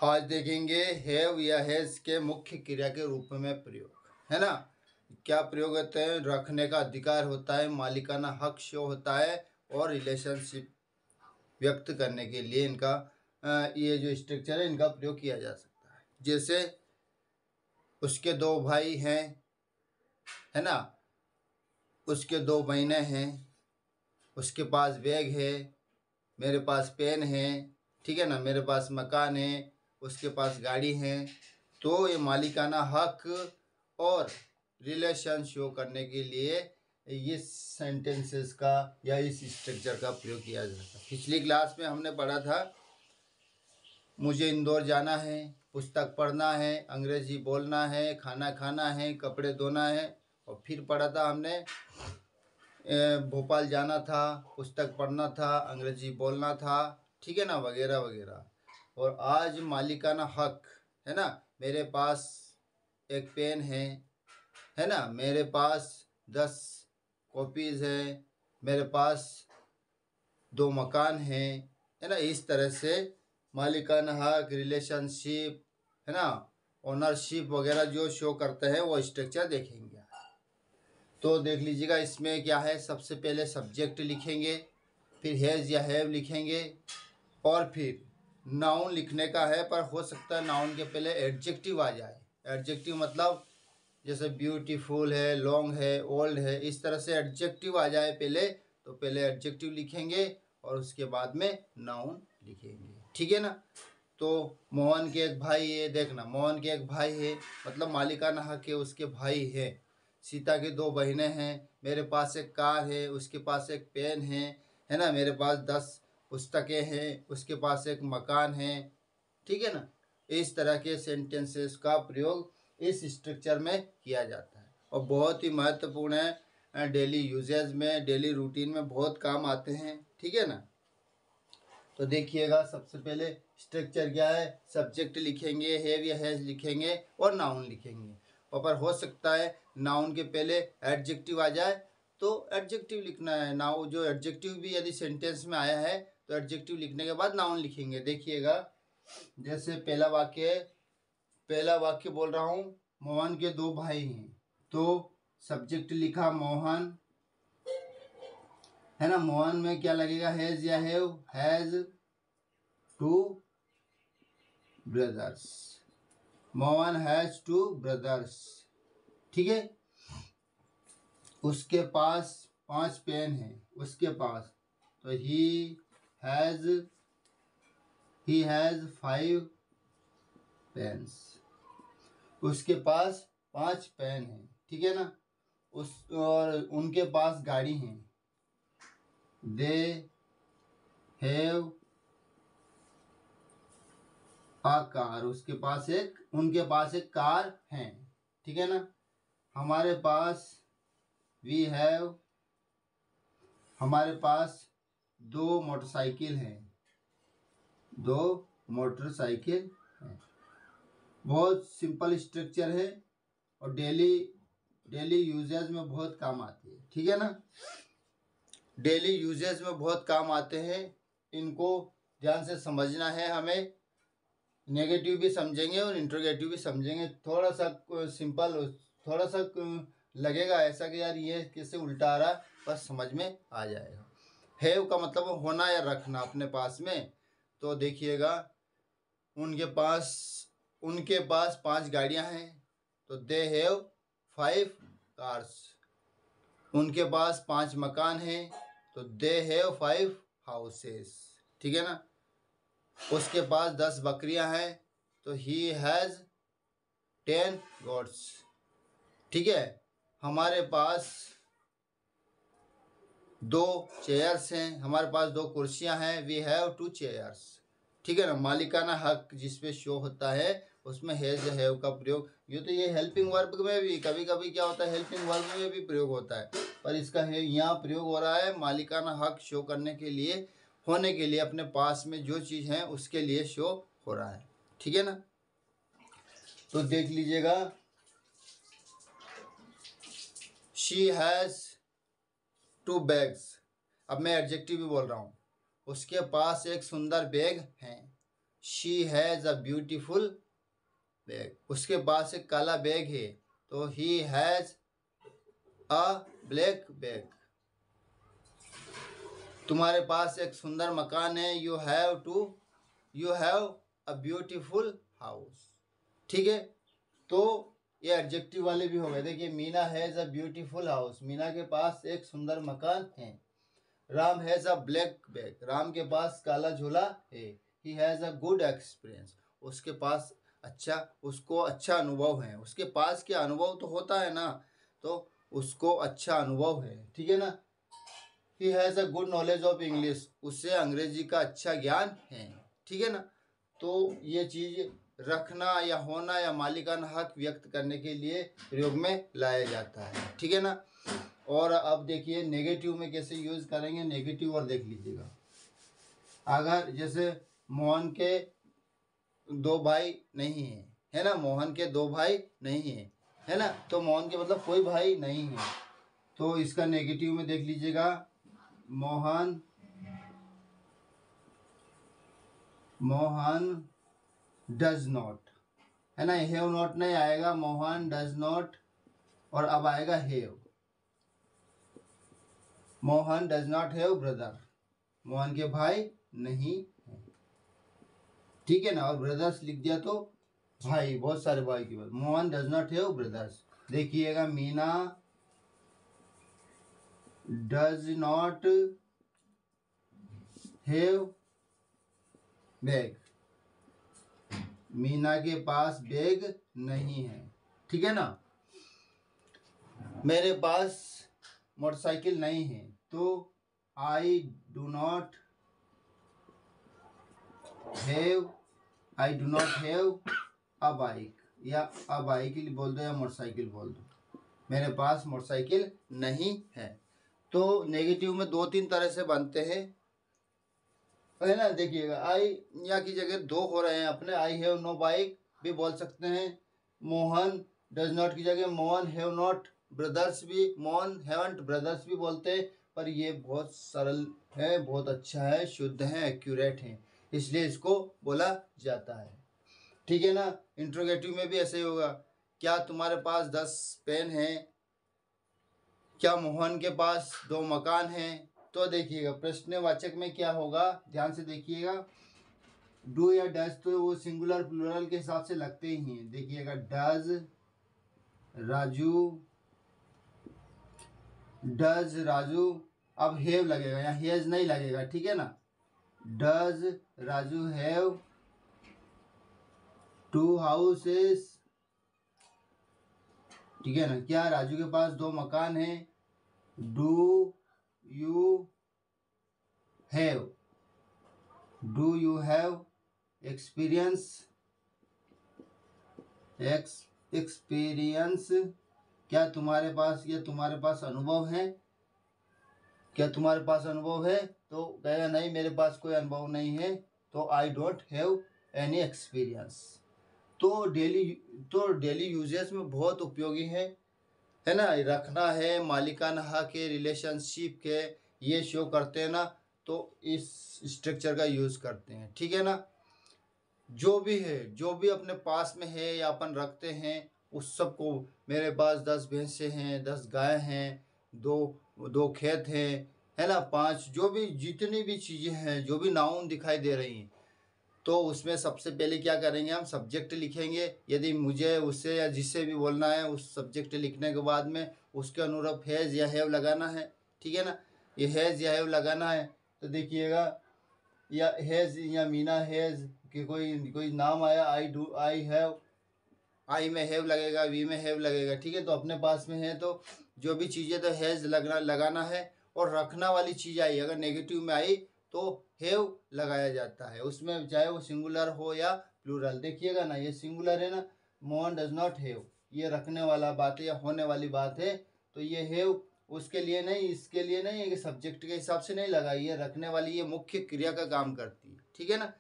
आज देखेंगे हैव या हैज के मुख्य क्रिया के रूप में प्रयोग, है ना। क्या प्रयोग होते हैं? रखने का अधिकार होता है, मालिकाना हक शो होता है और रिलेशनशिप व्यक्त करने के लिए इनका ये जो स्ट्रक्चर है इनका प्रयोग किया जा सकता है। जैसे उसके दो भाई हैं, है ना, उसके दो बहनें हैं, उसके पास बैग है, मेरे पास पेन है, ठीक है ना, मेरे पास मकान है, उसके पास गाड़ी है। तो ये मालिकाना हक और रिलेशन शो करने के लिए ये सेंटेंसेस का या इस स्ट्रक्चर का प्रयोग किया जाता है। पिछली क्लास में हमने पढ़ा था मुझे इंदौर जाना है, पुस्तक पढ़ना है, अंग्रेजी बोलना है, खाना खाना है, कपड़े धोना है। और फिर पढ़ा था हमने भोपाल जाना था, पुस्तक पढ़ना था, अंग्रेजी बोलना था, ठीक है ना, वगैरह वगैरह। और आज मालिकाना हक, है ना, मेरे पास एक पेन है ना, मेरे पास 10 कॉपीज़ है, मेरे पास 2 मकान हैं, है ना। इस तरह से मालिकाना हक, रिलेशनशिप, है ना, ओनरशिप वगैरह जो शो करते हैं वो स्ट्रक्चर देखेंगे। तो देख लीजिएगा, इसमें क्या है, सबसे पहले सब्जेक्ट लिखेंगे, फिर हैज़ या हैव लिखेंगे और फिर नाउन लिखने का है, पर हो सकता है नाउन के पहले एडजेक्टिव आ जाए। एडजेक्टिव मतलब जैसे ब्यूटीफुल है, लॉन्ग है, ओल्ड है, इस तरह से एडजेक्टिव आ जाए पहले, तो पहले एडजेक्टिव लिखेंगे और उसके बाद में नाउन लिखेंगे, ठीक है ना। तो मोहन के एक भाई है, देखना मोहन के एक भाई है मतलब मालिकाना हक है, उसके भाई है। सीता की 2 बहनें हैं, मेरे पास एक कार है, उसके पास एक पेन है ना, मेरे पास 10 पुस्तकें हैं, उसके पास एक मकान है, ठीक है ना। इस तरह के सेंटेंसेस का प्रयोग इस स्ट्रक्चर में किया जाता है और बहुत ही महत्वपूर्ण है, डेली यूजेज में, डेली रूटीन में बहुत काम आते हैं, ठीक है ना। तो देखिएगा, सबसे पहले स्ट्रक्चर क्या है, सब्जेक्ट लिखेंगे, हैव या हैज लिखेंगे और नाउन लिखेंगे। और पर हो सकता है नाउन के पहले एडजेक्टिव आ जाए तो एडजेक्टिव लिखना है। नाउ जो एडजेक्टिव भी यदि सेंटेंस में आया है तो एडजेक्टिव लिखने के बाद नाउन लिखेंगे। देखिएगा, जैसे पहला वाक्य बोल रहा हूँ, मोहन के 2 भाई हैं, तो सब्जेक्ट लिखा मोहन, है ना। मोहन में क्या लगेगा, हैज या have, has 2 brothers, Mohan has 2 brothers, ठीक है। उसके पास 5 पेन है, उसके पास, तो ही हैज 5 पेन्स, उसके पास 5 पेन है, ठीक है ना। और उनके पास गाड़ी है, दे हैव आ कार, उनके पास एक कार है, ठीक है ना। हमारे पास हमारे पास 2 मोटरसाइकिल हैं, 2 मोटरसाइकिल हैं। बहुत सिंपल स्ट्रक्चर है और डेली यूजेज में बहुत काम आती है, ठीक है ना। डेली यूजेज में बहुत काम आते हैं, इनको ध्यान से समझना है हमें। नेगेटिव भी समझेंगे और इंट्रोगेटिव भी समझेंगे। थोड़ा सा सिंपल, थोड़ा सा लगेगा ऐसा कि यार ये कैसे उल्टा आ रहा, बस समझ में आ जाएगा। हैव का मतलब होना या रखना अपने पास में। तो देखिएगा, उनके पास 5 गाड़ियां हैं, तो दे हैव 5 कार्स। उनके पास 5 मकान हैं, तो दे हैव 5 हाउसेस, ठीक है ना। उसके पास 10 बकरियां हैं, तो ही हैज़ 10 गोट्स, ठीक है। हमारे पास 2 चेयर्स हैं, हमारे पास 2 कुर्सियां हैं, वी हैव 2 चेयर्स, ठीक है ना। मालिकाना हक जिस पे शो होता है उसमें हैज़ हैव का प्रयोग। ये हेल्पिंग वर्ब में भी कभी कभी क्या होता है, हेल्पिंग वर्ब में भी प्रयोग होता है, पर इसका यहाँ प्रयोग हो रहा है मालिकाना हक शो करने के लिए, होने के लिए, अपने पास में जो चीज़ है उसके लिए शो हो रहा है, ठीक है ना। तो देख लीजिएगा, शी हैज़ 2 बैग्स। अब मैं एडजेक्टिव भी बोल रहा हूँ, उसके पास एक सुंदर बैग है। She has a beautiful bag, उसके पास एक काला बैग है, तो he has a black bag. तुम्हारे पास एक सुंदर मकान है, you have a beautiful house. ठीक है, तो ये एडजेक्टिव वाले भी हो गए। देखिए, Meena has a beautiful house, Meena के पास एक सुंदर मकान है। Ram has a black bag, Ram के पास काला झोला है। He has a good experience, उसको अच्छा अनुभव है। उसके पास क्या अनुभव तो होता है ना, तो उसको अच्छा अनुभव है। ठीक है ना। He has a good knowledge of English, उससे अंग्रेजी का अच्छा ज्ञान है। ठीक है ना। तो ये चीज़ रखना या होना या मालिकाना हक व्यक्त करने के लिए प्रयोग में लाया जाता है। ठीक है ना। और अब देखिए नेगेटिव में कैसे यूज़ करेंगे, नेगेटिव और देख लीजिएगा। अगर जैसे मोहन के दो भाई नहीं है, है ना, मोहन के दो भाई नहीं है ना, तो मोहन के मतलब कोई भाई नहीं है, तो इसका नेगेटिव में देख लीजिएगा, मोहन डज नॉट, है ना, हैव नॉट नहीं आएगा, मोहन डज नॉट, और अब आएगा have. Mohan does not have brother, Mohan के भाई नहीं है। ठीक है ना। और ब्रदर्स लिख दिया तो भाई, बहुत सारे भाई की बात। Mohan does not have brothers. देखिएगा, Meena does not have bag, Meena के पास बैग नहीं है। ठीक है ना। मेरे पास मोटरसाइकिल नहीं है, तो I do not have a bike, या अ बाइक बोल दो या मोटरसाइकिल बोल दो, मेरे पास मोटरसाइकिल नहीं है। तो नेगेटिव में दो तीन तरह से बनते हैं, है ना। देखिएगा, आई या की जगह दो हो रहे हैं अपने, आई हैव नो बाइक भी बोल सकते हैं। मोहन डज नॉट की जगह मोहन हैव नॉट ब्रदर्स भी, मोहन हैवंट ब्रदर्स भी बोलते हैं। पर ये बहुत सरल है, बहुत अच्छा है, शुद्ध है, एक्यूरेट है, इसलिए इसको बोला जाता है। ठीक है ना। इंट्रोगेटिव में भी ऐसे ही होगा, क्या तुम्हारे पास 10 पेन हैं, क्या मोहन के पास 2 मकान हैं। तो देखिएगा, प्रश्नवाचक में क्या होगा, ध्यान से देखिएगा, डू या डज तो वो सिंगुलर प्लूरल के हिसाब से लगते ही हैं। देखिएगा, डज राजू, अब हैव लगेगा, यहाँ हैज नहीं लगेगा। ठीक है ना। Does Raju have 2 houses. ठीक है ना। क्या राजू के पास 2 मकान हैं। डू यू हैव एक्सपीरियंस, क्या तुम्हारे पास अनुभव है, क्या तुम्हारे पास अनुभव है, तो कहेगा नहीं, मेरे पास कोई अनुभव नहीं है, तो I don't have any experience. तो डेली यूजेस में बहुत उपयोगी है ना। रखना है, मालिकाना हक है, रिलेशनशिप के ये शो करते हैं ना, तो इस स्ट्रक्चर का यूज करते हैं। ठीक है ना। जो भी अपने पास में है या अपन रखते हैं, उस सब को, मेरे पास 10 भैंसे हैं, 10 गाय हैं, दो खेत हैं, है ना, 5, जो भी जितनी भी चीज़ें हैं, जो भी नाउन दिखाई दे रही हैं, तो उसमें सबसे पहले क्या करेंगे, हम सब्जेक्ट लिखेंगे। यदि मुझे, उससे या जिससे भी बोलना है, उस सब्जेक्ट लिखने के बाद में उसके अनुरूप हैज़ या हैव लगाना है। ठीक है ना। ये हैज़ या हैव लगाना है, तो देखिएगा, या हैज़ या मीना हैज़ कि कोई नाम आया, आई हैव, आई में हैव लगेगा, वी में हैव लगेगा। ठीक है। तो अपने पास में है, तो जो भी चीज़ें, तो हैज़ लगाना है। और रखना वाली चीज़ आई, अगर नेगेटिव में आई तो हैव लगाया जाता है उसमें, चाहे वो सिंगुलर हो या प्लूरल। देखिएगा ना, ये सिंगुलर है ना, मोहन डज नॉट हैव, ये रखने वाला बात है या होने वाली बात है, तो ये हैव उसके लिए नहीं, इसके लिए नहीं है कि सब्जेक्ट के हिसाब से नहीं लगा, ये रखने वाली, ये मुख्य क्रिया का काम करती है। ठीक है ना।